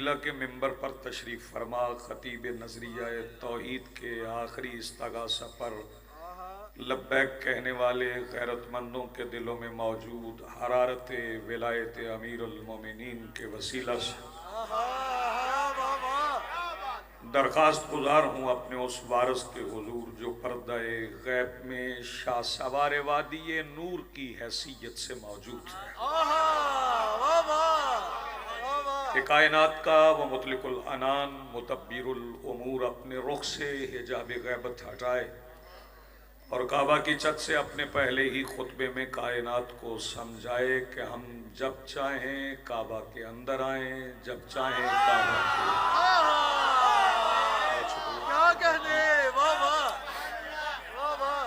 फजीला के मिंबर पर तशरीफ़ फरमा खतीब नजरिया तौहीद के आखिरी इस्तगासा पर लब्बैक कहने वाले गैरतमंदों के दिलों में मौजूद हरारत विलायत अमीरुल मोमिनीन के वसीला से दरख्वास्त गुजार हूँ अपने उस वारस के हुजूर जो पर्दाए गैब में शाह सवार वादी नूर की हैसियत से मौजूद है। कायनात का व मुतलिकुल अनान मुतब्बिरुल उमूर अपने रुख से हिजाब गैबत हटाए और काबा की छत से अपने पहले ही खुतबे में कायनात को समझाए कि हम जब चाहें काबा के अंदर आएं, जब चाहें काबा के क्या कहने। वाह वाह वाह वाह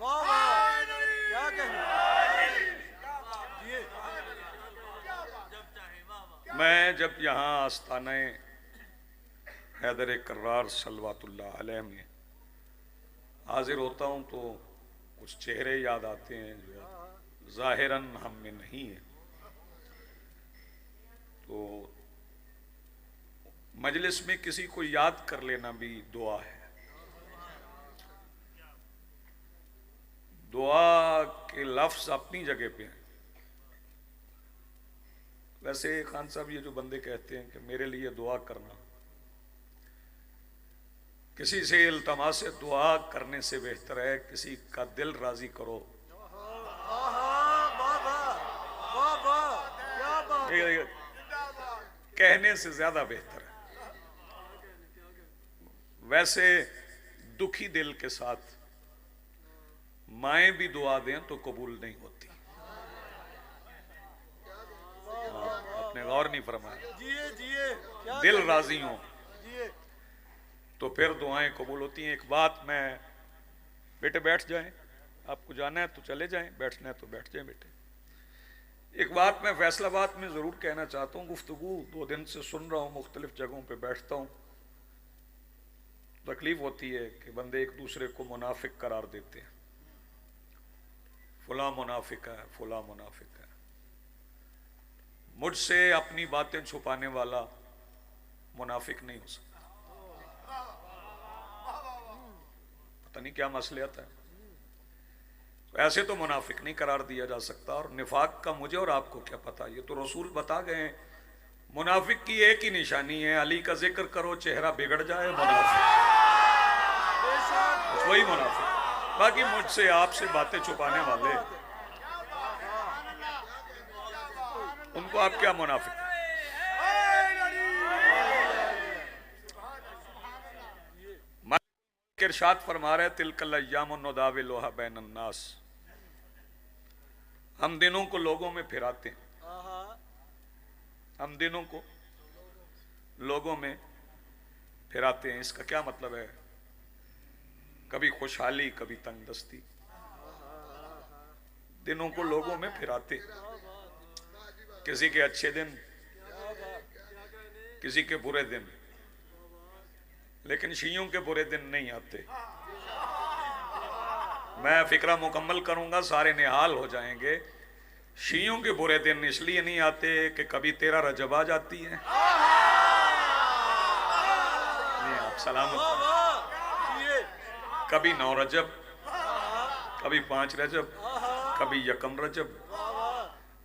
वाह वाह क्या कहने। मैं जब यहाँ आस्ताने हैदर कर्रार सल्लवातुल्लाह अलैह में हाजिर होता हूँ तो कुछ चेहरे याद आते हैं जो ज़ाहिरन हम में नहीं है। तो मजलिस में किसी को याद कर लेना भी दुआ है। दुआ के लफ्ज अपनी जगह पे हैं। वैसे खान साहब ये जो बंदे कहते हैं कि मेरे लिए दुआ करना, किसी से इल्तमास से दुआ करने से बेहतर है किसी का दिल राजी करो। कहने से ज्यादा बेहतर है। वैसे दुखी दिल के साथ माएं भी दुआ दें तो कबूल नहीं होती। आपने गौर नहीं फरमाया। दिल राजी हो तो फिर दुआएं कबूल होती हैं। एक बात, मैं बेटे बैठ जाएं, आपको जाना है तो चले जाएं, बैठना है तो बैठ जाएं बेटे। एक बात मैं फैसलाबाद में ज़रूर कहना चाहता हूँ। गुफ्तगू 2 दिन से सुन रहा हूँ, मुख्तलिफ जगहों पे बैठता हूँ। तकलीफ होती है कि बंदे एक दूसरे को मुनाफिक करार देते हैं। फुला मुनाफिक है, फुला मुनाफिक है। मुझसे अपनी बातें छुपाने वाला मुनाफिक नहीं हो सकता। पता नहीं क्या मसलियत है। तो ऐसे तो मुनाफिक नहीं करार दिया जा सकता। और निफाक का मुझे और आपको क्या पता, ये तो रसूल बता गए। मुनाफिक की एक ही निशानी है, अली का जिक्र करो चेहरा बिगड़ जाए, मुनाफिक वही मुनाफिक। बाकी मुझसे आपसे बातें छुपाने वाले, उनको आप क्या मुनाफिक। इरशाद फरमा रहे तिलकल अय्यामुन नुदाविलुहा बैनन नास। हम दिनों को लोगों में फिराते हैं। हम दिनों को लोगों में फिराते हैं। इसका क्या मतलब है? कभी खुशहाली, कभी तंगदस्ती। दिनों को लोगों में फिराते, किसी के अच्छे दिन, किसी के बुरे दिन। लेकिन शियों के बुरे दिन नहीं आते। मैं फिक्रा मुकम्मल करूंगा, सारे निहाल हो जाएंगे। शियों के बुरे दिन इसलिए नहीं आते कि कभी 13 रजब आ जाती है। नहीं, आप सलामत। कभी 9 रजब, कभी 5 रजब, कभी 1 रजब।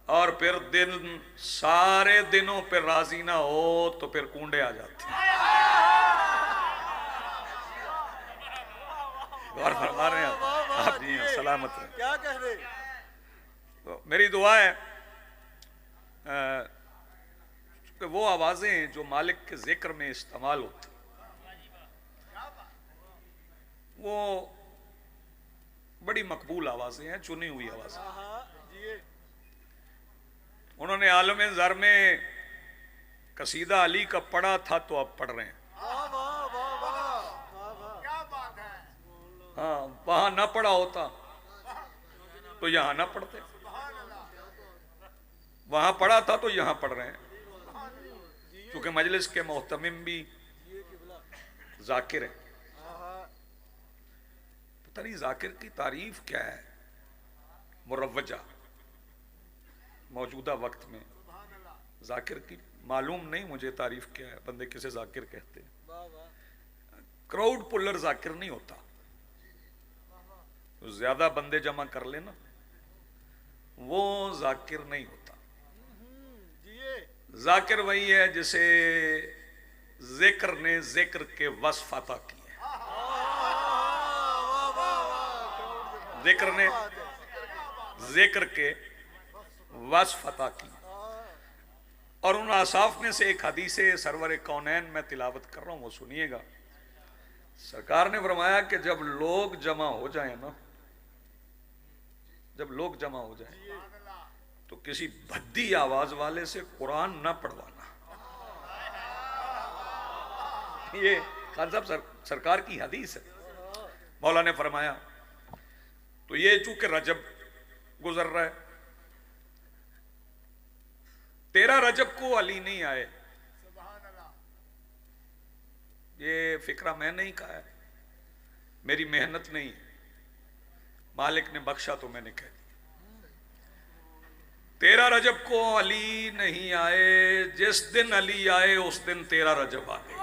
और फिर दिन सारे दिनों पर राजी ना हो तो फिर कूंडे आ जाते हैं। और फरमा रहे हैं आप जी सलामत रहे। क्या कह रहे। तो मेरी दुआ है कि वो आवाजें जो मालिक के जिक्र में इस्तेमाल होती, वो बड़ी मकबूल आवाजें हैं, चुनी हुई आवाजें। उन्होंने आलम ज़र में कसीदा अली का पढ़ा था तो अब पढ़ रहे हैं। हाँ, वहां ना पढ़ा होता तो यहां ना पढ़ते। वहां पढ़ा था तो यहां पढ़ रहे हैं। क्योंकि मजलिस के मोहतमिम भी जाकिर हैं। पता नहीं जाकिर की तारीफ क्या है। मुरव्वजा, मौजूदा वक्त में जाकिर की मालूम नहीं मुझे तारीफ क्या है, बंदे किसे जाकिर कहते हैं। क्राउड पुलर जाकिर नहीं होता, तो ज्यादा बंदे जमा कर लेना वो जाकिर नहीं होता। जाकिर वही है जिसे जिक्र ने जिक्र के वस्फ अता किए, जिक्र ने जिक्र के वस्फ अता किए। और उन आसाफ में से एक हदीस सरवर कौनैन में तिलावत कर रहा हूं, वो सुनिएगा। सरकार ने फरमाया कि जब लोग जमा हो जाए ना, जब लोग जमा हो जाए तो किसी भद्दी आवाज वाले से कुरान ना पढ़वाना। ये खान साहब सरकार की हदीस है। मौला ने फरमाया तो ये चूंकि रजब गुजर रहा है, 13 रजब को अली नहीं आए, ये फिक्रा मैं नहीं कहा है, मेरी मेहनत नहीं है, मालिक ने बख्शा तो मैंने कह दिया। 13 रजब को अली नहीं आए, जिस दिन अली आए उस दिन 13 रजब आ गई।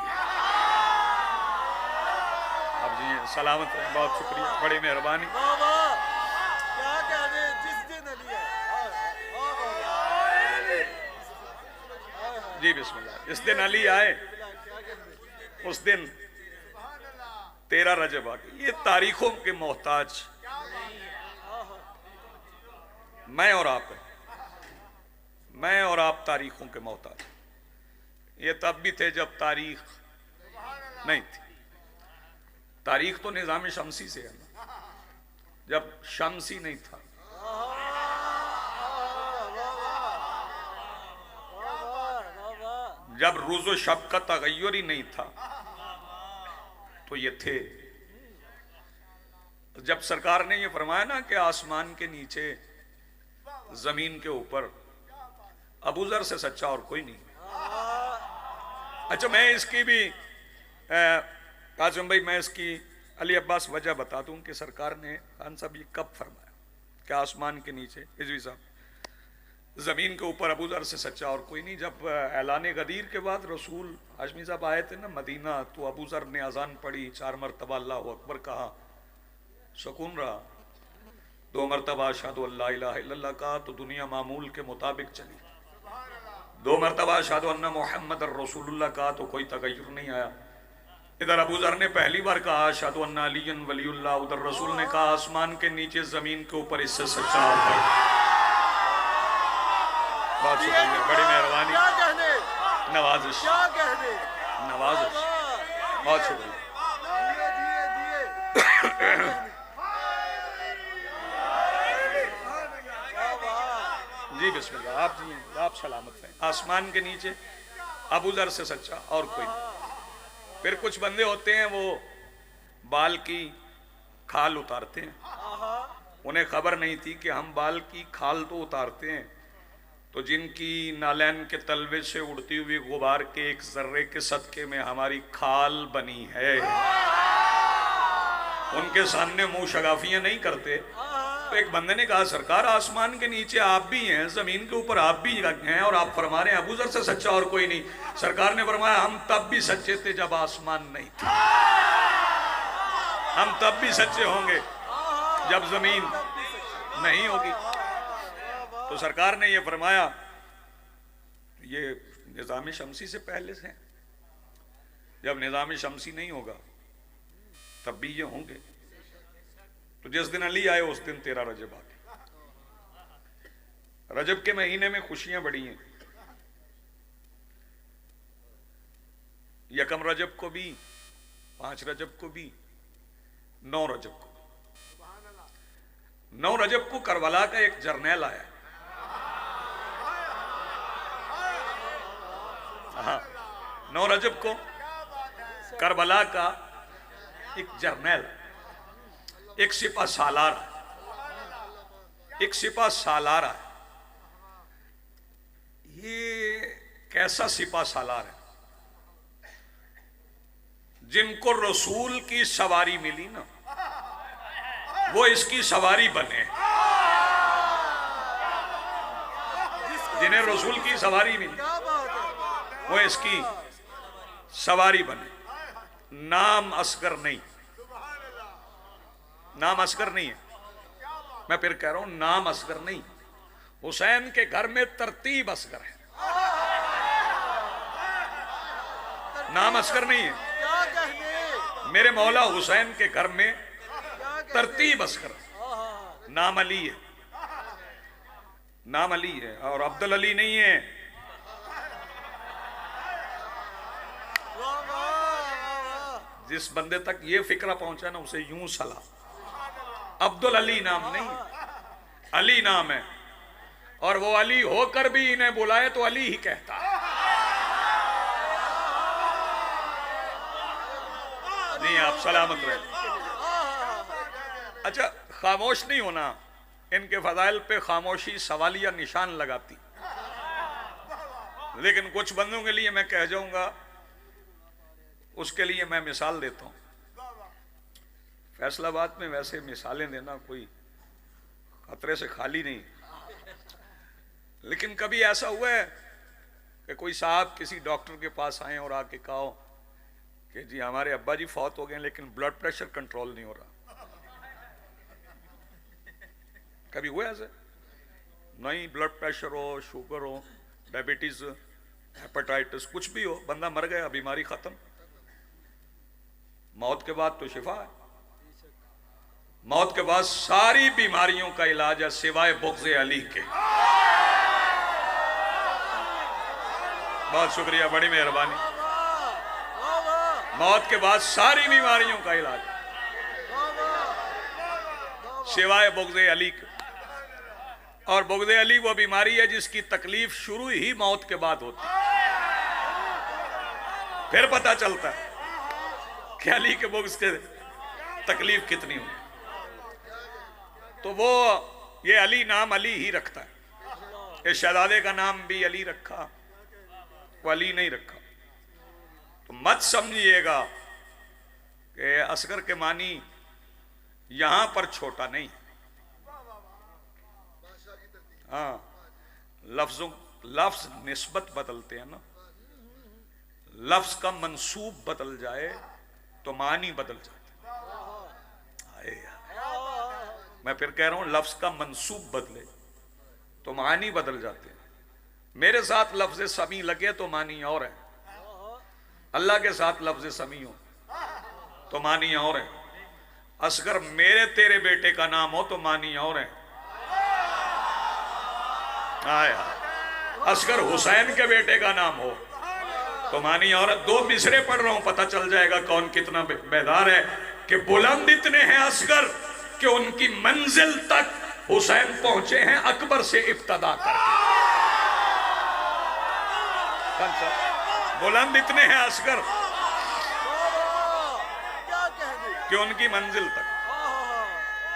आप जी सलामत रहें, बहुत शुक्रिया, बड़ी मेहरबानी। क्या कह रहे, जिस दिन अली आए, जी बिस्मिल्लाह, जिस दिन अली आए उस दिन 13 रजब आ गई। ये तारीखों के मोहताज मैं और आप हैं, मैं और आप तारीखों के मोहताज। ये तब भी थे जब तारीख नहीं थी। तारीख तो निजाम शमसी से है ना, जब शमसी नहीं था। जब रोज़ो शब का तगय्युर ही नहीं था तो ये थे। जब सरकार ने ये फरमाया ना कि आसमान के नीचे जमीन के ऊपर अबू जर से सच्चा और कोई नहीं। अच्छा मैं इसकी भी कासिम भाई, मैं इसकी अली अब्बास वजह बता दूं कि सरकार ने खान साहब ये कब फरमाया कि आसमान के नीचे रिजवी साहब जमीन के ऊपर अबू जर से सच्चा और कोई नहीं। जब ऐलान गदीर के बाद रसूल हाशमी साहब आए थे ना मदीना, तो अबू जर ने अजान पढ़ी, 4 मरतबा अल्लाहु अकबर कहा, सुकून रहा। 2 मरतबा अशहदु अल्ला इलाहा इल्लल्लाह कहा तो दुनिया मामूल के मुताबिक चली। 2 मरतबा अशहदु अन्ना मुहम्मदर रसूलुल्लाह कहा तो कोई तगय्युर नहीं आया। इधर अबू जर ने पहली बार कहा अशहदु अन्ना अलियन वलीउल्लाह, उधर रसूल ने कहा आसमान के नीचे जमीन के ऊपर इससे सच्चा और कोई। बहुत शुक्रिया, बड़ी मेहरबानी, नवाजिश, नवाजिश, बहुत शुक्रिया। जी बिस्मिल्लाह, आप जी आप सलामत हैं। आसमान के नीचे अबू जर से सच्चा और कोई नहीं। फिर कुछ बंदे होते हैं वो बाल की खाल उतारते हैं, उन्हें खबर नहीं थी कि हम बाल की खाल तो उतारते हैं, तो जिनकी नालैन के तलवे से उड़ती हुई गुबार के एक जर्रे के सदके में हमारी खाल बनी है, उनके सामने मुंह शगाफियां नहीं करते। तो एक बंदे ने कहा सरकार आसमान के नीचे आप भी हैं, जमीन के ऊपर आप भी हैं, और आप फरमा रहे हैं अबू जर से सच्चा और कोई नहीं। सरकार ने फरमाया हम तब भी सच्चे थे जब आसमान नहीं था, हम तब भी सच्चे होंगे जब जमीन नहीं होगी। तो सरकार ने ये फरमाया, ये निज़ाम शमसी से पहले से, जब निज़ाम शमसी नहीं होगा तब भी ये होंगे। तो जिस दिन अली आए उस दिन 13 रजब आ गए। रजब के महीने में खुशियां बड़ी हैं। यकम रजब को भी, 5 रजब को भी, 9 रजब को। 9 रजब को करबला का एक जर्नैल आया। हाँ, 9 रजब को करबला का एक जर्नैल, एक सिपा सालार, एक सिपा सालार है। ये कैसा सिपा सालार है? जिनको रसूल की सवारी मिली ना, वो इसकी सवारी बने। जिन्हें रसूल की सवारी मिली क्या बात है। वो इसकी सवारी बने। नाम असगर नहीं, नाम असगर नहीं है। मैं फिर कह रहा हूं नाम असगर नहीं, हुसैन के घर में तरतीब असगर है, नाम असगर नहीं है। क्या कहने। मेरे मौला हुसैन के घर में क्या कहने। तरतीब असगर है, आहा। नाम अली है, नाम अली है और अब्दुल अली नहीं है। वाह वाह वाह। जिस बंदे तक ये फिक्रा पहुंचा ना उसे यूं सलाम। अब्दुल अली नाम नहीं, अली नाम है। और वो अली होकर भी इन्हें बुलाए तो अली ही कहता है। नहीं, आप सलामत रहे। अच्छा, खामोश नहीं होना, इनके फजाइल पे खामोशी सवालिया निशान लगाती। लेकिन कुछ बंदों के लिए मैं कह जाऊंगा, उसके लिए मैं मिसाल देता हूं। फैसलाबाद में वैसे मिसालें देना कोई खतरे से खाली नहीं, लेकिन कभी ऐसा हुआ है कि कोई साहब किसी डॉक्टर के पास आए और आके कहा कि जी हमारे अब्बा जी फौत हो गए लेकिन ब्लड प्रेशर कंट्रोल नहीं हो रहा। कभी हुआ ऐसे? नहीं, ब्लड प्रेशर हो, शुगर हो, डायबिटीज, हेपेटाइटिस, कुछ भी हो, बंदा मर गया, बीमारी खत्म। मौत के बाद तो शिफा है, मौत के बाद सारी बीमारियों का इलाज है सिवाय बुग़्ज़ अली के। बहुत शुक्रिया, बड़ी मेहरबानी। मौत के बाद सारी बीमारियों का इलाज सिवाय बुग़्ज़ अली के। और बुग़्ज़ अली वो बीमारी है जिसकी तकलीफ शुरू ही मौत के बाद होती है। फिर पता चलता है कि अली के बुग़्ज़ के तकलीफ कितनी हो। तो वो ये अली नाम अली ही रखता है। ये शहजादे का नाम भी अली रखा, वो अली नहीं रखा। तो मत समझिएगा कि असगर के मानी यहां पर छोटा नहीं। हाँ, लफ्ज निस्बत बदलते हैं ना, लफ्ज का मंसूब बदल जाए तो मानी बदल जाता है। मैं फिर कह रहा हूं, लफ्ज का मंसूब बदले तो मानी बदल जाते हैं। मेरे साथ लफ्ज समी लगे तो मानी और है, अल्लाह के साथ लफ्ज समी हो तो मानी और है। असगर मेरे तेरे बेटे का नाम हो तो मानी और है। आया, असगर हुसैन के बेटे का नाम हो तो मानी और है। दो मिसरे पढ़ रहा हूं, पता चल जाएगा कौन कितना बेदार है। कि बुलंद इतने हैं असगर कि उनकी मंजिल तक हुसैन पहुंचे हैं अकबर से इब्तदा करके। बुलंद इतने हैं असगर क्या कहने। कि उनकी मंजिल तक।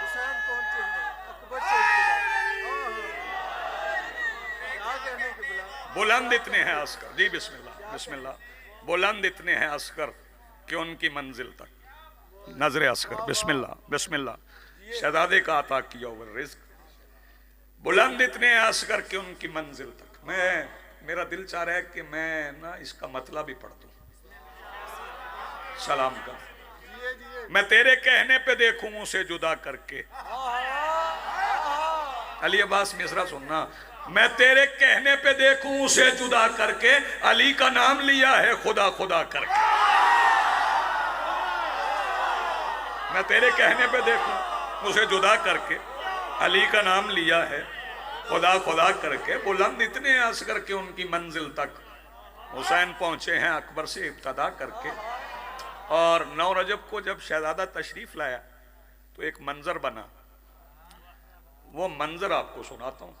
हुसैन पहुंचे हैं अकबर से इब्तिदा। क्या कहने के बुला। बुलंद इतने हैं असगर। जी बिस्मिल्लाह बिस्मिल्लाह। बुलंद इतने हैं असगर कि उनकी मंजिल तक। नजरे असगर, बिस्मिल्लाह बिस्मिल्लाह। शहजादे का अता किया हुआ रिज़्क। बुलंद इतने हैं असगर कि उनकी मंजिल तक। मेरा दिल चाह रहा है कि मैं ना इसका मतलब ही पढ़ दूं सलाम का। मैं तेरे कहने पे देखूं उसे जुदा करके। अली अब्बास मिसरा सुनना। मैं तेरे कहने पे देखूं उसे जुदा करके, अली का नाम लिया है खुदा खुदा करके। मैं तेरे कहने पे देखूं उसे जुदा करके, अली का नाम लिया है खुदा खुदा करके। बुलंद इतने असगर के उनकी मंजिल तक हुसैन पहुंचे हैं अकबर से इब्तदा करके। और 9 रजब को जब शहजादा तशरीफ लाया तो एक मंजर बना, वो मंजर आपको सुनाता हूं।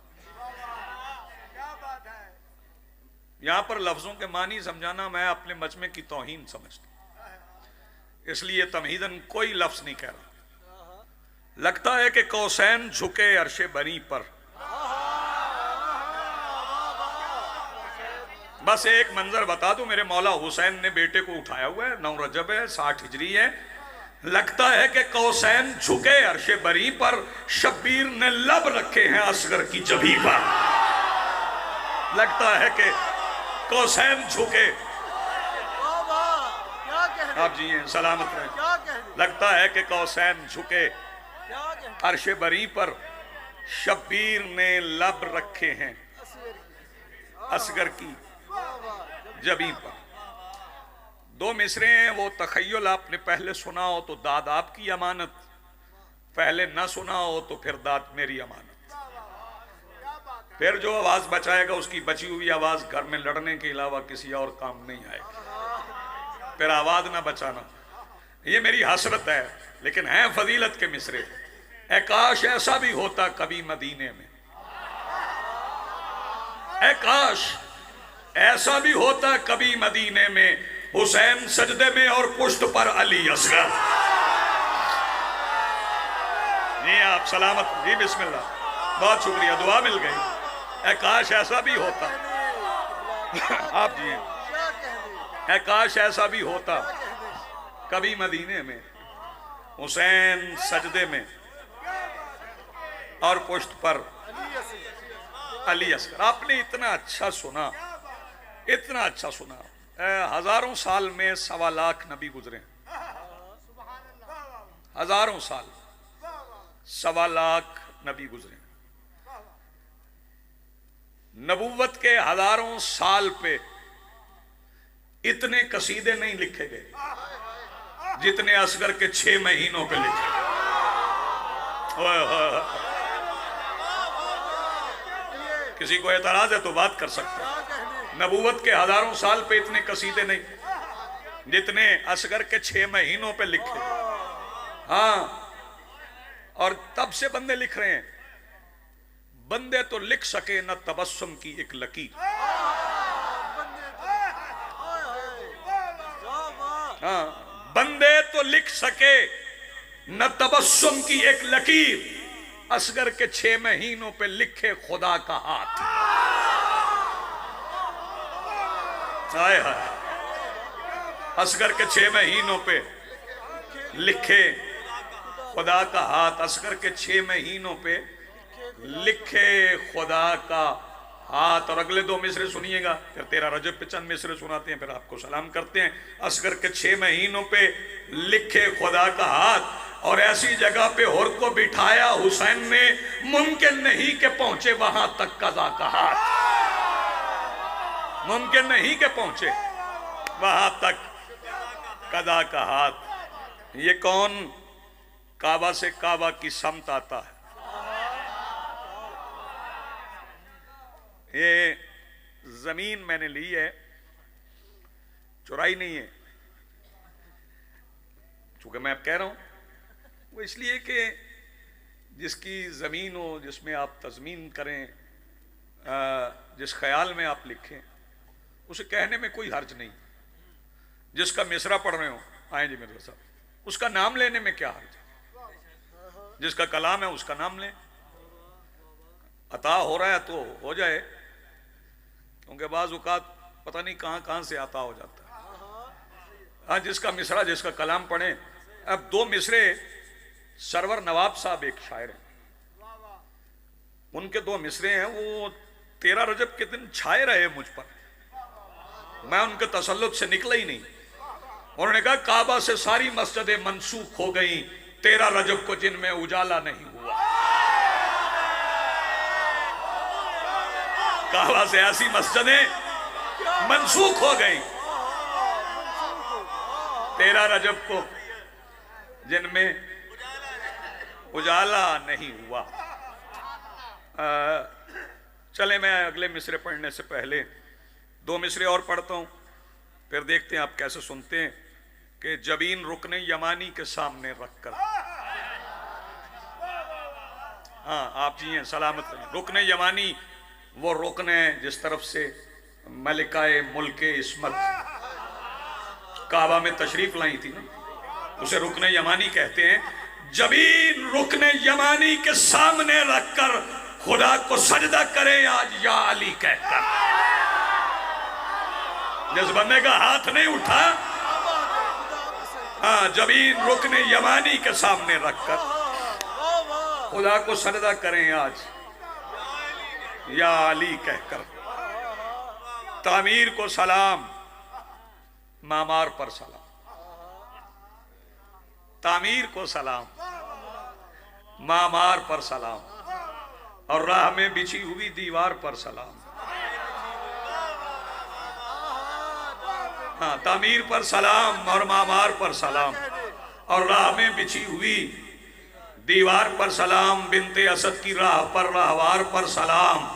यहां पर लफ्जों के मानी समझाना मैं अपने मजमे की तौहीन समझता हूं, इसलिए तमहीदन कोई लफ्ज नहीं कह रहा। लगता है कि कौसैन झुके अरशे बनी पर। बस एक मंजर बता दूं, मेरे मौला हुसैन ने बेटे को उठाया हुआ है, 9 रजब है, 60 हिजरी है। लगता है कि कौसैन झुके अरशे बरी पर, शब्बीर ने लब रखे हैं असगर की जबी पर। लगता है कि कौसैन झुके। वाह वाह, क्या कह आप जी हैं, सलामत रहे। क्या कह रहे, लगता है कि कौसैन झुके, क्या कह अर्श बरी पर शब्बीर ने लब रखे हैं असगर की जबी पर। दो मिसरे हैं, वो तखय्युल आपने पहले सुना हो तो दाद आपकी अमानत, पहले ना सुना हो तो फिर दाद मेरी अमानत। फिर जो आवाज बचाएगा उसकी बची हुई आवाज घर में लड़ने के अलावा किसी और काम नहीं आएगी। फिर आवाज ना बचाना, ये मेरी हसरत है, लेकिन है फजीलत के मिसरे। ऐ काश ऐसा भी होता कभी मदीने में, ऐ काश ऐसा भी होता कभी मदीने में, हुसैन सजदे में और पुष्ट पर अली असगर। जी आप सलामत जी, बिस्मिल्लाह, बहुत शुक्रिया, दुआ मिल गई। ऐ काश ऐसा भी होता, आप जी क्या कह रहे, ऐ काश ऐसा भी होता कभी मदीने में, हुसैन सजदे में और पुष्ट पर अली असगर। आपने इतना अच्छा सुना, इतना अच्छा सुना। हजारों साल में 1.25 लाख नबी गुजरे, हजारों साल 1.25 लाख नबी गुजरे। नबूवत के हजारों साल पे इतने कसीदे नहीं लिखे गए जितने असगर के 6 महीनों पे लिखे। किसी को एतराज है तो बात कर सकते हैं। नबूवत के हजारों साल पे इतने कसीदे नहीं जितने असगर के 6 महीनों पे लिखे। हाँ, और तब से बंदे लिख रहे हैं। बंदे तो लिख सके न तबस्सुम की एक लकीर। हाँ, बंदे तो लिख सके न तबस्सुम की एक लकीर, असगर के 6 महीनों पे लिखे खुदा का हाथ। हाय हाय, असगर के 6 महीनों पे लिखे खुदा का हाथ, असगर के 6 महीनों पे लिखे खुदा का हाथ। और अगले 2 मिसरे सुनिएगा, फिर 13 रजब पे चंद मिसरे सुनाते हैं, फिर आपको सलाम करते हैं। असगर के 6 महीनों पे लिखे खुदा का हाथ, और ऐसी जगह पे हुर को बिठाया हुसैन ने, मुमकिन नहीं के पहुंचे वहां तक कज़ा का हाथ। मुमकिन नहीं के पहुंचे वहां तक कज़ा का हाथ। ये कौन काबा से काबा की समत आता है? ये जमीन मैंने ली है, चुराई नहीं है। चूंकि मैं अब कह रहा हूं वो इसलिए कि जिसकी जमीन हो, जिसमें आप तजमीन करें, जिस ख्याल में आप लिखें, उसे कहने में कोई हर्ज नहीं। जिसका मिसरा पढ़ रहे हो, आए जी मेरे साहब, उसका नाम लेने में क्या हर्ज है? जिसका कलाम है उसका नाम लें। अता हो रहा है तो हो जाए, क्योंकि बाज़ औक़ात पता नहीं कहां से अता हो जाता है। हाँ, जिसका मिसरा, जिसका कलाम पढ़े। अब 2 मिसरे, सरवर नवाब साहब एक शायर हैं, उनके 2 मिसरे हैं, वो 13 रजब के दिन छाए रहे मुझ पर, मैं उनके तसल्लुत से निकला ही नहीं। उन्होंने कहा काबा से सारी मस्जिदें मनसूख हो गई 13 रजब को, जिनमें उजाला नहीं हुआ। काबा से ऐसी मस्जिदें मनसूख हो गई 13 रजब को, जिनमें उजाला नहीं हुआ। चले, मैं अगले मिसरे पढ़ने से पहले 2 मिसरे और पढ़ता हूं, फिर देखते हैं आप कैसे सुनते हैं। कि जबीन रुकने यमानी के सामने रखकर, हाँ आप जी हैं, सलामत रहें। रुकने यमानी वो रुकने जिस तरफ से मलिकाए मुल्के इस्मत काबा में तशरीफ लाई थी ना, उसे रुकने यमानी कहते हैं। जबीन रुकने यमानी के सामने रखकर खुदा को सजदा करें आज या अली कहकर। जिस बंदे का हाथ नहीं उठा, हाँ, जबीन रुकने यमानी के सामने रखकर खुदा को सजदा करें आज या अली कहकर। तामीर को सलाम, मामार पर सलाम। तामीर को सलाम, मामार पर सलाम, और राह में बिछी हुई दीवार पर सलाम। हाँ, तामीर पर सलाम और मामार पर सलाम, और राह में बिछी हुई दीवार पर सलाम। बिनते असद की राह पर राहवार पर सलाम।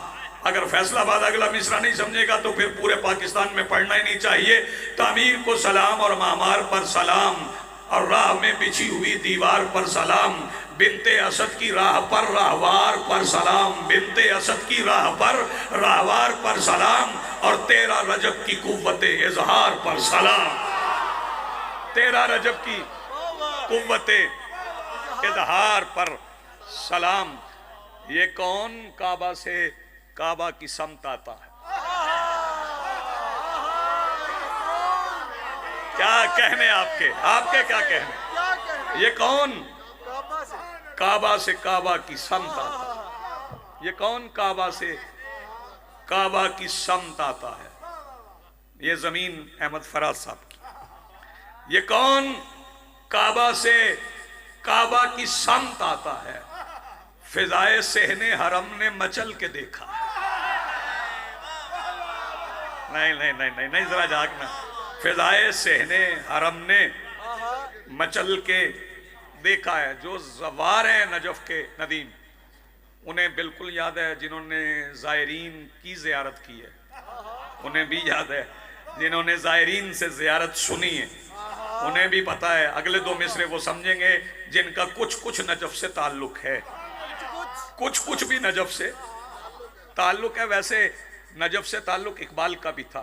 अगर फैसलाबाद अगला मिसरा नहीं समझेगा तो फिर पूरे पाकिस्तान में पढ़ना ही नहीं चाहिए। तामीर को सलाम और मामार पर सलाम, और राह में बिछी हुई दीवार पर सलाम। बिनते असद की राह पर राहवार पर सलाम, बिनते असद की राह पर राहवार पर सलाम, और 13 रजब की कुव्वते इजहार पर सलाम। 13 रजब की कुव्वते इजहार पर सलाम। ये कौन काबा से काबा की समत आता है? क्या कहने आपके आपके क्या कहने? ये कौन काबा से काबा की समत आता है? ये कौन काबा से काबा की समत आता है? ये जमीन अहमद फराज साहब की। ये कौन काबा से काबा की समत आता है? फिजाए सहने हरम ने मचल के देखा। नहीं नहीं नहीं नहीं नहीं, जरा जागना। फिजाए सहने हरम ने मचल के देखा है। जो ज़वार हैं नजफ के नदीम, उन्हें बिल्कुल याद है। जिन्होंने ज़ायरीन की ज़ियारत की है उन्हें भी याद है। जिन्होंने ज़ायरीन से ज़ियारत सुनी है उन्हें भी पता है। अगले 2 मिसरे वो समझेंगे जिनका कुछ कुछ नजफ से ताल्लुक है, कुछ कुछ भी नजफ से ताल्लुक है। वैसे नजफ से ताल्लुक इकबाल का भी था,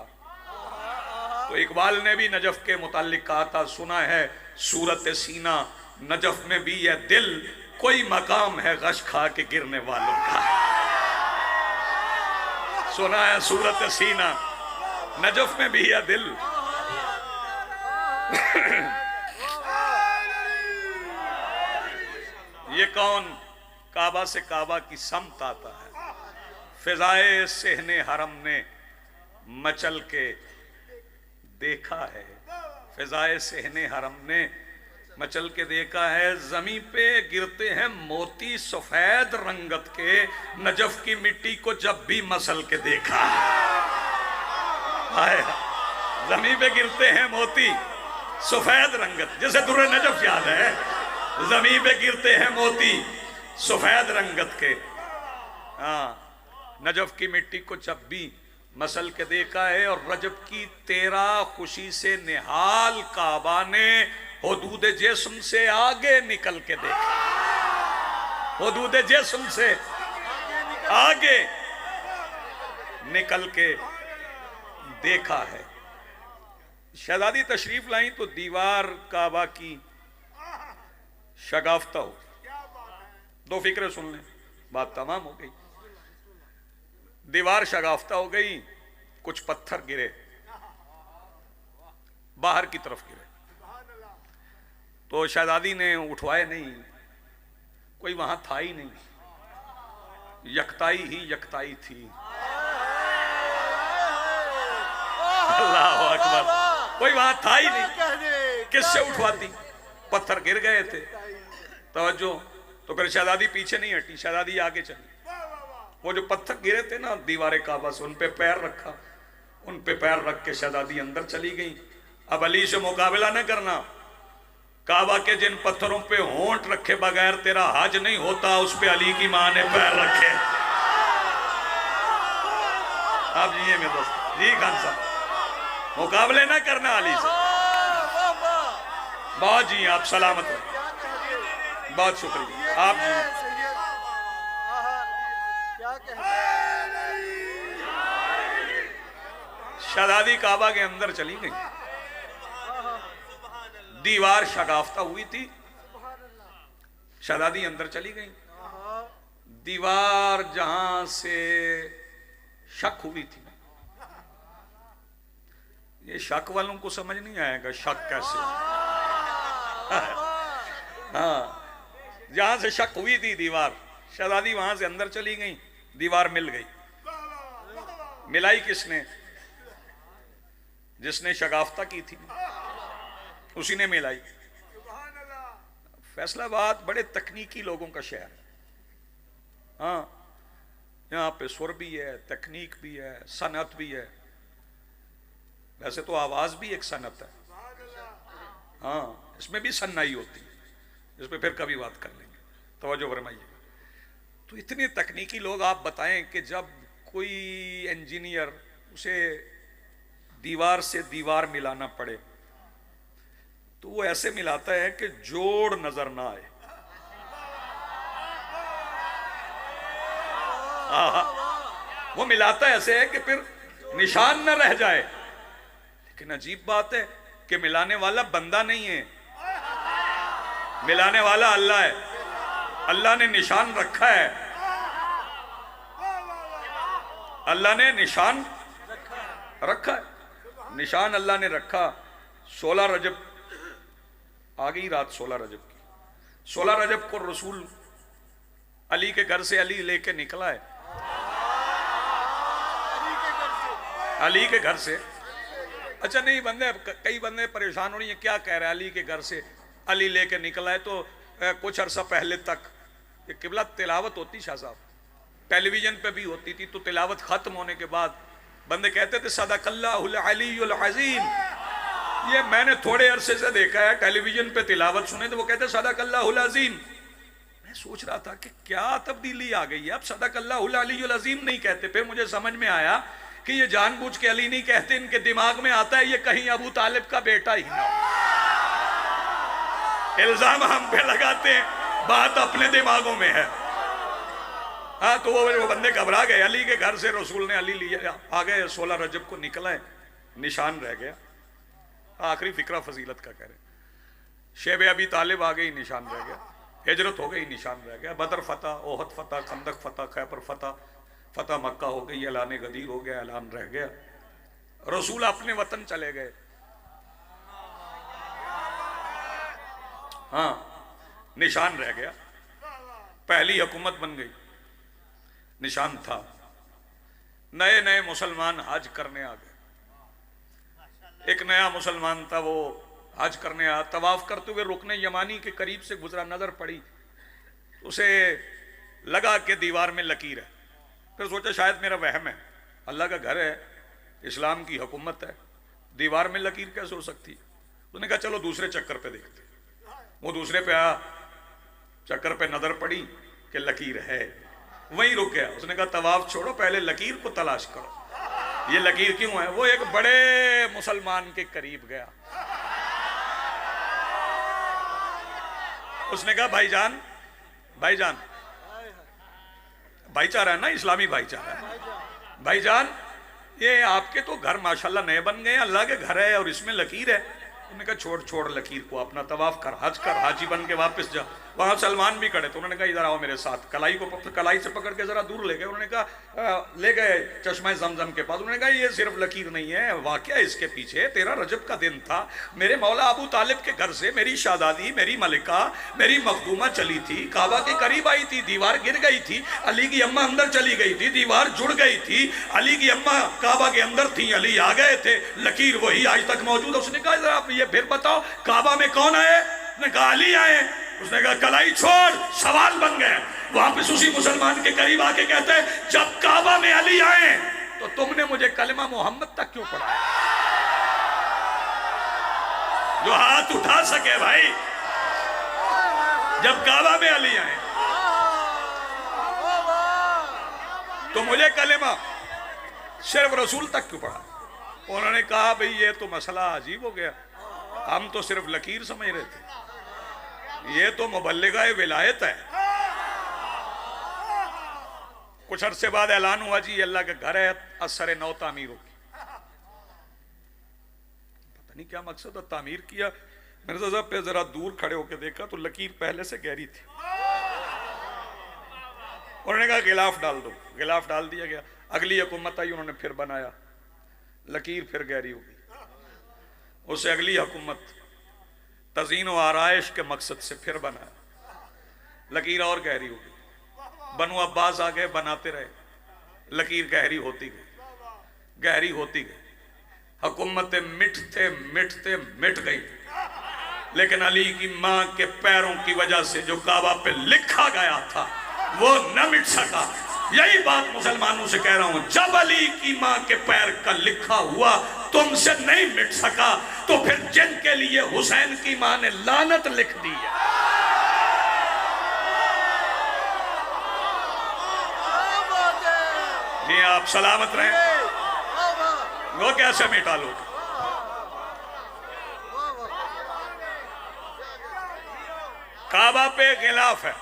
तो इकबाल ने भी नजफ के मुताल्लिक कहा था, सुना है सूरत सीना नजफ में भी यह दिल, कोई मकाम है गश खा के गिरने वालों का। सुना है सूरत सीना नजफ में भी यह दिल। ये कौन काबा से काबा की समत आता है? फिजाए सहने हरम ने मचल के देखा है। फिजाए सहने हरम ने मचल के देखा है। जमी पे गिरते हैं मोती सफेद रंगत के, नजफ की मिट्टी को जब भी मसल के देखा है। जमी पे गिरते हैं मोती सफेद रंगत, जैसे दुर्रे नजफ याद है। जमी पे गिरते हैं मोती सफेद रंगत के, हाँ, नजफ की मिट्टी को जब भी मसल के देखा है। और रजब की 13 खुशी से निहाल काबा ने हुदूद जिस्म से आगे निकल के देखा। हुदूद जिस्म से आगे निकल के देखा है। शहजादी तशरीफ लाई तो दीवार काबा की शगाफ्ता हो। 2 फिक्रे सुन लें, बात तमाम हो गई। दीवार शगाफ्ता हो गई, कुछ पत्थर गिरे, बाहर की तरफ गिरे, तो शहजादी ने उठवाए नहीं, कोई वहां था ही नहीं, यकताई ही यकताई थी। अल्लाह अकबर, कोई वहां था ही नहीं, किससे उठवाती? पत्थर गिर गए थे। तवज्जो, तो फिर शहजादी पीछे नहीं हटी, शहजादी आगे चली। वो जो पत्थर गिरे थे ना दीवारे काबा से, उन पे पैर रखा, उन पे पैर रख के शहजादी अंदर चली गई। अब अली से मुकाबला न करना। काबा के जिन पत्थरों पे होंठ रखे बगैर तेरा हज नहीं होता, उस पे अली की मां ने पैर रखे। आप जी मेरे दोस्त जी खान साहब, मुकाबले ना करना अली से। बहुत जी, आप सलामत रहे, बहुत शुक्रिया आप जी। शहजादी काबा के अंदर चली गई। दीवार शगाफ्ता हुई थी, शहजादी अंदर चली गई। दीवार जहां से शक हुई थी, ये शक वालों को समझ नहीं आएगा शक कैसे। हाँ, जहां से शक हुई थी दीवार, शहजादी वहां से अंदर चली गई। दीवार मिल गई। मिलाई किसने? जिसने शगाफ्ता की थी उसी ने मिलाई। फैसलाबाद बड़े तकनीकी लोगों का शहर है। हाँ, यहाँ पे सुर भी है, तकनीक भी है, सनत भी है। वैसे तो आवाज भी एक सनत है। हाँ, इसमें भी सन्नाई होती है, इस पर फिर कभी बात कर लेंगे, तवज्जो फरमाइए। तो इतने तकनीकी लोग, आप बताएं कि जब कोई इंजीनियर उसे दीवार से दीवार मिलाना पड़े तो वो ऐसे मिलाता है कि जोड़ नजर ना आए। वो मिलाता ऐसे है कि फिर निशान न रह जाए। लेकिन अजीब बात है कि मिलाने वाला बंदा नहीं है, मिलाने वाला अल्लाह है। अल्लाह ने निशान रखा है, अल्लाह ने निशान रखा है। निशान अल्लाह ने रखा। 16 रजब आ गई रात, 16 रजब की। 16 रजब को रसूल अली के घर से अली लेके निकला है, अली के घर से। अच्छा नहीं, कई बंदे परेशान हो रही है, क्या कह रहे हैं अली के घर से अली लेके निकला है। तो कुछ अरसा पहले तक ये किबला तिलावत होती शाह साहब, टेलीविजन पे भी होती थी। तो तिलावत खत्म होने के बाद बंदे कहते थे सदकल्लाहुल अलीयुल अज़ीम। ये मैंने थोड़े अरसे से देखा है, टेलीविजन पे तिलावत सुने तो वो कहते सदकल्लाहुल अज़ीम। मैं सोच रहा था कि क्या तब्दीली आ गई है, अब सदकल्लाहुल अलीयुल अज़ीम नहीं कहते। फिर मुझे समझ में आया कि ये जानबूझ के अली नहीं कहते, इनके दिमाग में आता है ये कहीं अबू तालिब का बेटा ही ना हो। इल्जाम हम पे लगाते हैं, बात अपने दिमागों में है। हाँ, तो वो बंदे घबरा गए। अली के घर से रसूल ने अली लिया, आ गए। 16 रजब को निकला है, निशान रह गया। आखिरी फिक्रा फजीलत का कह रहे। शेब अबी तालिब आ गई, निशान रह गया। हिजरत हो गई, निशान रह गया। बदर फतह, ओहद फतह, खंदक फतह, खैबर फतह, फतह मक्का हो गई, ऐलान गदीर हो गया, ऐलान रह गया। रसूल अपने वतन चले गए। हाँ, निशान रह गया। पहली हुकूमत बन गई, निशान था। नए नए मुसलमान हज करने आ गए। एक नया मुसलमान था, वो हज करने आया, तवाफ करते हुए रुकने यमानी के करीब से गुजरा, नजर पड़ी, उसे लगा कि दीवार में लकीर है। फिर सोचा शायद मेरा वहम है, अल्लाह का घर है, इस्लाम की हुकूमत है, दीवार में लकीर कैसे हो सकती है। उसने कहा चलो दूसरे चक्कर पे देखते। वो दूसरे पे आया, चक्कर पे नजर पड़ी कि लकीर है, वहीं रुक गया। उसने कहा तवाफ छोड़ो, पहले लकीर को तलाश करो, ये लकीर क्यों है। वो एक बड़े मुसलमान के करीब गया। उसने कहा भाईजान, भाईजान, भाईचारा है ना, इस्लामी भाईचारा है। भाईजान, ये आपके तो घर माशाल्लाह नए बन गए, अल्लाह के घर है और इसमें लकीर है। उन्होंने कहा छोड़ छोड़ लकीर को, अपना तवाफ कर, हज कर, हाजी बन के वापस जा। वहां सलमान भी खड़े, तो उन्होंने कहा इधर आओ मेरे साथ। कलाई को कलाई से पकड़ के जरा दूर ले गए। उन्होंने कहा ले गए चश्मा जमजम के पास। उन्होंने कहा ये सिर्फ लकीर नहीं है, वाकया इसके पीछे 13 रजब का दिन था, मेरे मौला अबू तालिब के घर से मेरी शाहजादी, मेरी मलिका, मेरी मखदूमा चली थी, काबा के करीब आई थी, दीवार गिर गई थी, अली की अम्मा अंदर चली गई थी, दीवार जुड़ गई थी, अली की अम्मा काबा के अंदर थी, अली आ गए थे, लकीर वही आज तक मौजूद है। उसने कहा जरा आप ये फिर बताओ काबा में कौन आए। उसने कहा अली आए। उसने कहा कलाई छोड़, सवाल बन गए। वापस उसी मुसलमान के करीब आके कहते हैं जब काबा में अली आए तो तुमने मुझे कलमा मोहम्मद तक क्यों पढ़ाया। जो हाथ उठा सके भाई, जब काबा में अली आए तो मुझे कलमा सिर्फ रसूल तक क्यों पढ़ा। उन्होंने कहा भाई ये तो मसला अजीब हो गया, हम तो सिर्फ लकीर समझ रहे थे, ये तो मुबल्लिगा विलायत है। कुछ अरसे बाद ऐलान हुआ जी अल्लाह का घर है, असर नौ तामीर होगी। पता नहीं क्या मकसद है, तामीर किया। मिर्जा साहब पे जरा दूर खड़े होकर देखा तो लकीर पहले से गहरी थी। उन्होंने कहा गिलाफ डाल दो, गिलाफ डाल दिया गया। अगली हुकूमत आई, उन्होंने फिर बनाया, लकीर फिर गहरी हो गई। उससे अगली हुकूमत तज़ीन व आराइश के मकसद से फिर बनाया, लकीर और गहरी हो गई। बनु अब्बास आ गए, बनाते रहे, लकीर गहरी होती गई, गहरी होती गई। हुकूमतें मिटते मिटते मिट गई, लेकिन अली की मां के पैरों की वजह से जो काबा पे लिखा गया था वो न मिट सका। यही बात मुसलमानों से कह रहा हूं, जब अली की मां के पैर का लिखा हुआ तुमसे नहीं मिट सका, तो फिर जिनके लिए हुसैन की मां ने लानत लिख दी है, जी आप सलामत रहें, वो कैसे मिटा लोगे? काबा पे गिलाफ है,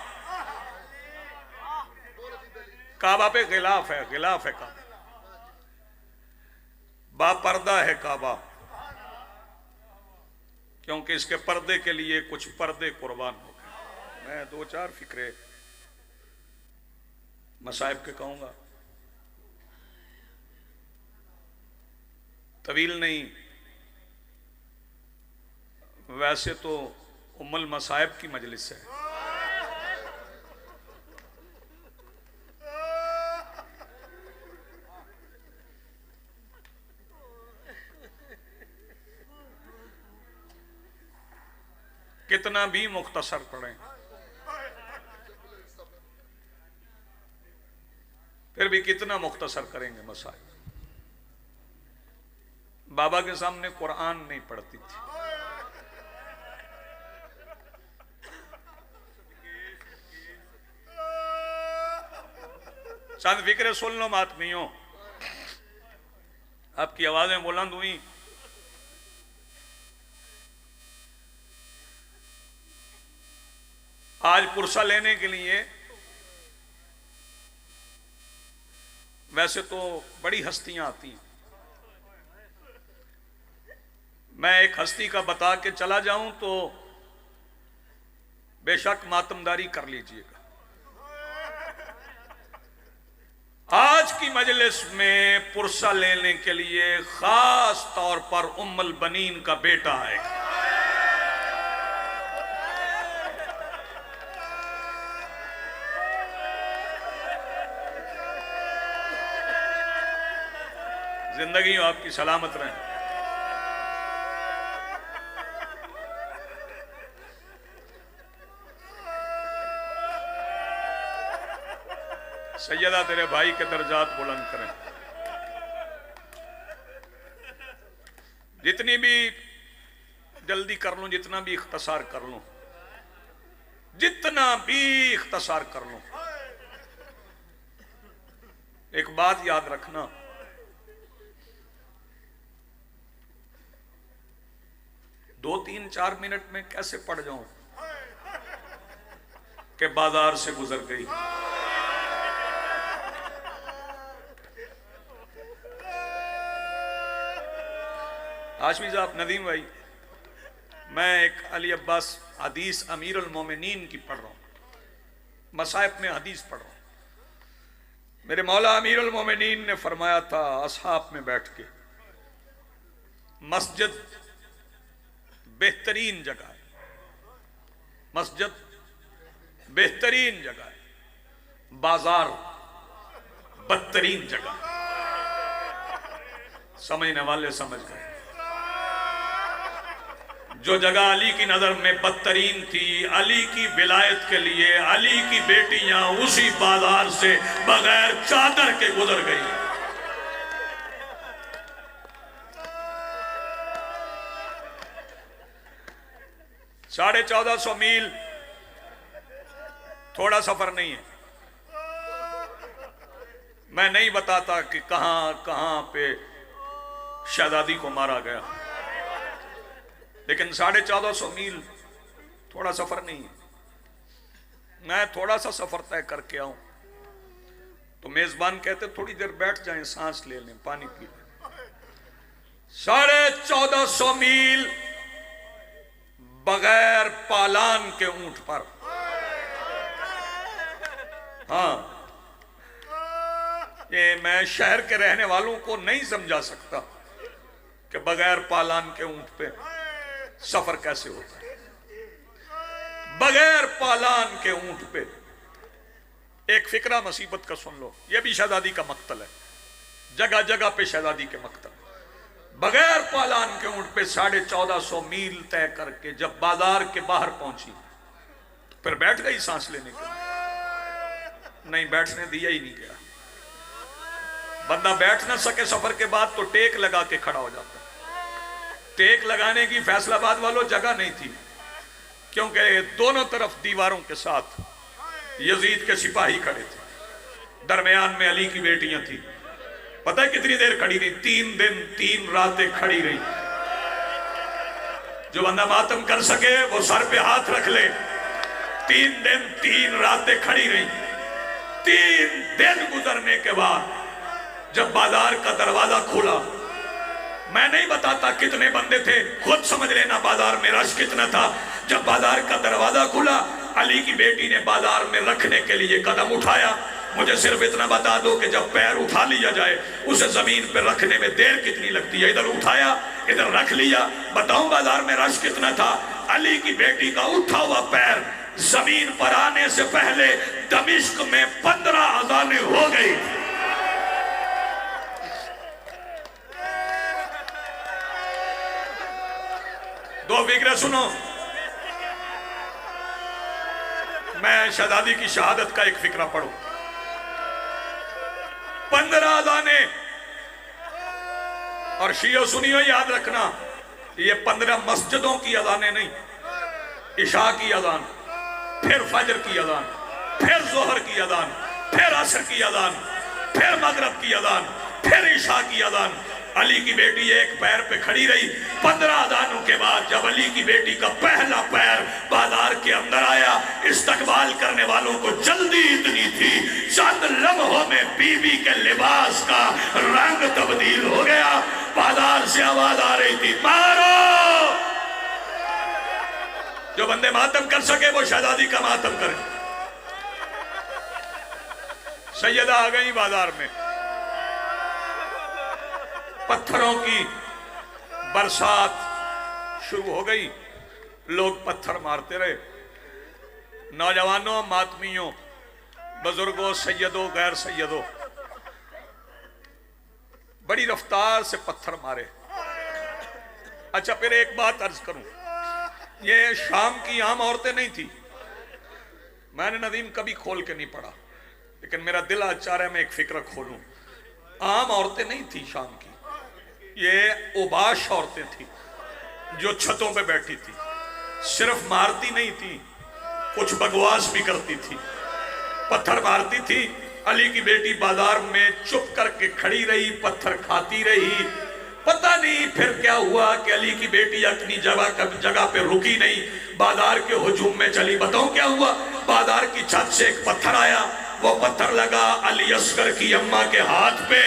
काबा पे गिलाफ है, गिलाफ है काबा, बापर्दा है काबा, क्योंकि इसके पर्दे के लिए कुछ पर्दे कुर्बान हो गए। मैं दो चार फिक्रे मसाइब के कहूंगा, तवील नहीं, वैसे तो उम्मुल मसाइब की मजलिस है, कितना भी मुख्तसर पढ़ें फिर भी कितना मुख्तसर करेंगे मसाइब। बाबा के सामने कुरान नहीं पढ़ती थी, चंद फिक्रे सुन लो मातमियों, आपकी आवाजें बुलंद हुई, आज पुरसा लेने के लिए वैसे तो बड़ी हस्तियां आती हैं, मैं एक हस्ती का बता के चला जाऊं तो बेशक मातमदारी कर लीजिएगा। आज की मजलिस में पुरसा लेने के लिए खास तौर पर उम्मुल बनीन का बेटा आएगा। जिंदगी आपकी सलामत रहे। सैयदा तेरे भाई के दर्जात बुलंद करें। जितनी भी जल्दी कर लूं, जितना भी इख्तसार कर लूं, जितना भी इख्तसार कर लूं, एक बात याद रखना, दो तीन चार मिनट में कैसे पढ़ जाऊं कि बाजार से गुजर गई। हाशमी साहब, नदीम भाई, मैं एक अली अब्बास हदीस अमीर उल मोमिनीन की पढ़ रहा हूं, मसाइब में हदीस पढ़ रहा हूं। मेरे मौला अमीर उल मोमिनीन ने फरमाया था असहाब में बैठ के, मस्जिद बेहतरीन जगह है, मस्जिद बेहतरीन जगह है, बाजार बदतरीन जगह। समझने वाले समझ गए। जो जगह अली की नजर में बदतरीन थी, अली की विलायत के लिए अली की बेटियां उसी बाजार से बगैर चादर के गुजर गई। साढ़े 1400 मील थोड़ा सफर नहीं है। मैं नहीं बताता कि कहां कहां पे शहजादी को मारा गया, लेकिन 1450 मील थोड़ा सफर नहीं है। मैं थोड़ा सा सफर तय करके आऊं तो मेजबान कहते थोड़ी देर बैठ जाएं, सांस ले लें, पानी पी लें। 1450 मील बगैर पालान के ऊंट पर। हाँ, ये मैं शहर के रहने वालों को नहीं समझा सकता कि बगैर पालान के ऊंट पे सफर कैसे होता है। बगैर पालान के ऊंट पे एक फिक्रा मुसीबत का सुन लो, यह भी शहजादी का मक्तल है, जगह जगह पे शहजादी के मक्तल। बगैर पालान के ऊंट पे 1450 मील तय करके जब बाजार के बाहर पहुंची तो फिर बैठ गई सांस लेने के लिए। नहीं, बैठने दिया ही नहीं गया। बंदा बैठ ना सके सफर के बाद तो टेक लगा के खड़ा हो जाता। टेक लगाने की फैसलाबाद वालों जगह नहीं थी, क्योंकि दोनों तरफ दीवारों के साथ यजीद के सिपाही खड़े थे, दरमियान में अली की बेटियां थी। पता है कितनी देर खड़ी रही? 3 दिन 3 रातें खड़ी रही। जो बंदा मातम कर सके वो सर पे हाथ रख ले। 3 दिन 3 रातें खड़ी रही। 3 दिन गुजरने के बाद जब बाजार का दरवाजा खुला, मैं नहीं बताता कितने बंदे थे, खुद समझ लेना बाजार में रश कितना था। जब बाजार का दरवाजा खुला, अली की बेटी ने बाजार में रखने के लिए कदम उठाया। मुझे सिर्फ इतना बता दो कि जब पैर उठा लिया जाए उसे जमीन पर रखने में देर कितनी लगती है? इधर उठाया, इधर रख लिया, बताऊं बाजार में रश कितना था? अली की बेटी का उठा हुआ पैर जमीन पर आने से पहले दमिश्क में 15 अज़ानें हो गई। दो फिक्र सुनो, मैं शहजादी की शहादत का एक फिक्रा पढ़ू। 15 अज़ानें। और शियो सुनियो, याद रखना, ये 15 मस्जिदों की अज़ानें नहीं, इशा की अज़ान, फिर फजर की अज़ान, फिर जोहर की अज़ान, फिर असर की अज़ान, फिर मगरब की अज़ान, फिर इशा की अज़ान। अली की बेटी एक पैर पे खड़ी रही। 15 अज़ानों के बाद जब अली की बेटी का पहला पैर बाजार के अंदर आया, इस्तकबाल करने वालों को जल्दी इतनी थी, चंद लम्हों में बीबी के लिबास का रंग तब्दील हो गया। बाजार से आवाज आ रही थी, मारो। जो बंदे मातम कर सके वो शहजादी का मातम करे। सैयदा आ गई बाजार में, पत्थरों की बरसात शुरू हो गई। लोग पत्थर मारते रहे। नौजवानों, मातमियों, बुजुर्गों, सैयदों, गैर सैयदों, बड़ी रफ्तार से पत्थर मारे। अच्छा, फिर एक बात अर्ज करूं, ये शाम की आम औरतें नहीं थी। मैंने नदीम कभी खोल के नहीं पढ़ा, लेकिन मेरा दिल आज चाह रहा है मैं एक फिक्र खोलूं। आम औरतें नहीं थी शाम की, ये उबाश औरतें थी जो छतों पे बैठी थी। सिर्फ मारती नहीं थी, कुछ बकवास भी करती थी, पत्थर मारती थी। अली की बेटी बाजार में चुप करके खड़ी रही, पत्थर खाती रही। पता नहीं फिर क्या हुआ कि अली की बेटी अपनी जगह पे रुकी नहीं, बाजार के हुजूम में चली। बताऊं क्या हुआ? बाजार की छत से एक पत्थर आया, वो पत्थर लगा अली असगर की अम्मा के हाथ पे।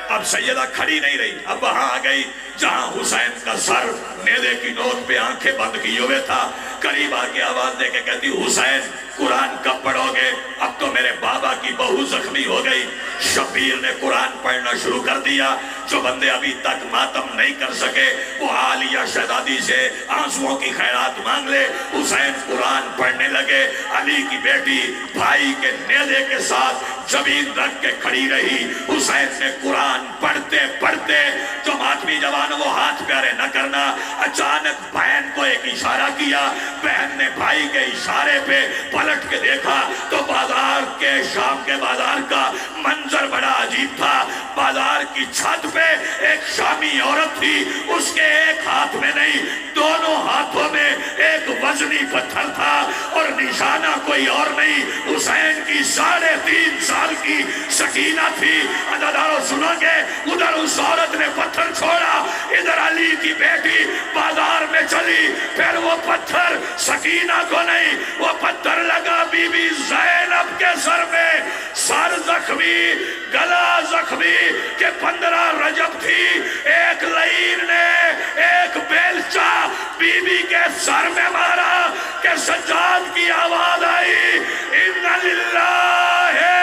अब सैयदा खड़ी नहीं रही, अब वहां आ गई जहां हुसैन का सर नेज़े की नोक पे आंखें बंद किए हुए था। करीब आके आवाज दे के कहती, हुसैन कुरान कब पढ़ोगे? अब तो मेरे बाबा की बहू जख्मी हो गई। शबीर ने कुरान पढ़ना शुरू कर दिया। जो बंदे अभी तक मातम नहीं कर सके वो आलिया शहजादी से आंसुओं की खैरात मांग ले। हुसैन कुरान पढ़ने लगे। अली की बेटी भाई के नेज़े के साथ जमीन रख के खड़ी रही। हुसैन ने कुरान पढ़ते पढ़ते, जो मातमी जवान वो हाथ प्यारे न करना, अचानक बहन को एक इशारा किया। बहन ने भाई के इशारे पे पलट के देखा तो बाजार के, शाम के बाजार का मंजर बड़ा अजीब था। बाजार की छत पे एक शामी औरत थी, उसके एक हाथ में नहीं दोनों हाथों में एक वजनी पत्थर था और निशाना कोई और नहीं, हुसैन की 3.5 साल की सकीना थी। अदादारों सुनोगे, उधर उस औरत ने पत्थर छोड़ा, इधर अली की बेटी बाजार में चली। फिर वो पत्थर सकीना को नहीं, वो पत्थर लगा बीबी ज़ैनब के सर में। सर जख्मी, गला जख्मी के 15 रजब थी। एक लईर ने एक बेलचा बीबी के सर में मारा कि सज्जाद की आवाज आई, इन्ना लिल्लाहि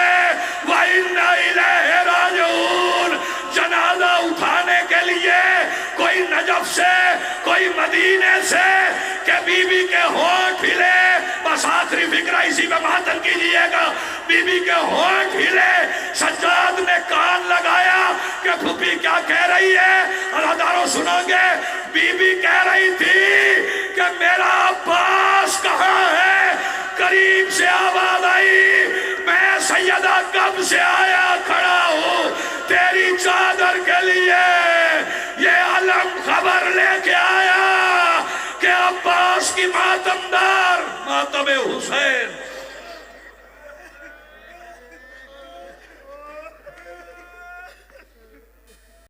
व इन्ना इलैहि राजिऊन। जनाजा उठाने के लिए कोई नजफ से, कोई मदीने से, के बीबी के होंठ हिले। बस आखिरी फिक्रा इसी में मातम कीजिएगा। बीबी के होंठ हिले। सज्जाद ने कान लगाया कि फूफी क्या कह रही है। सुनोगे। बीबी कह रही थी कि मेरा अब्बास कहाँ है। करीब से आवाज आई, मैं सैयदा कब से आया खड़ा हूँ तेरी चादर के लिए। ये आलम खबर लेके आया कि अब्बास की मातमदार मातम हुसैन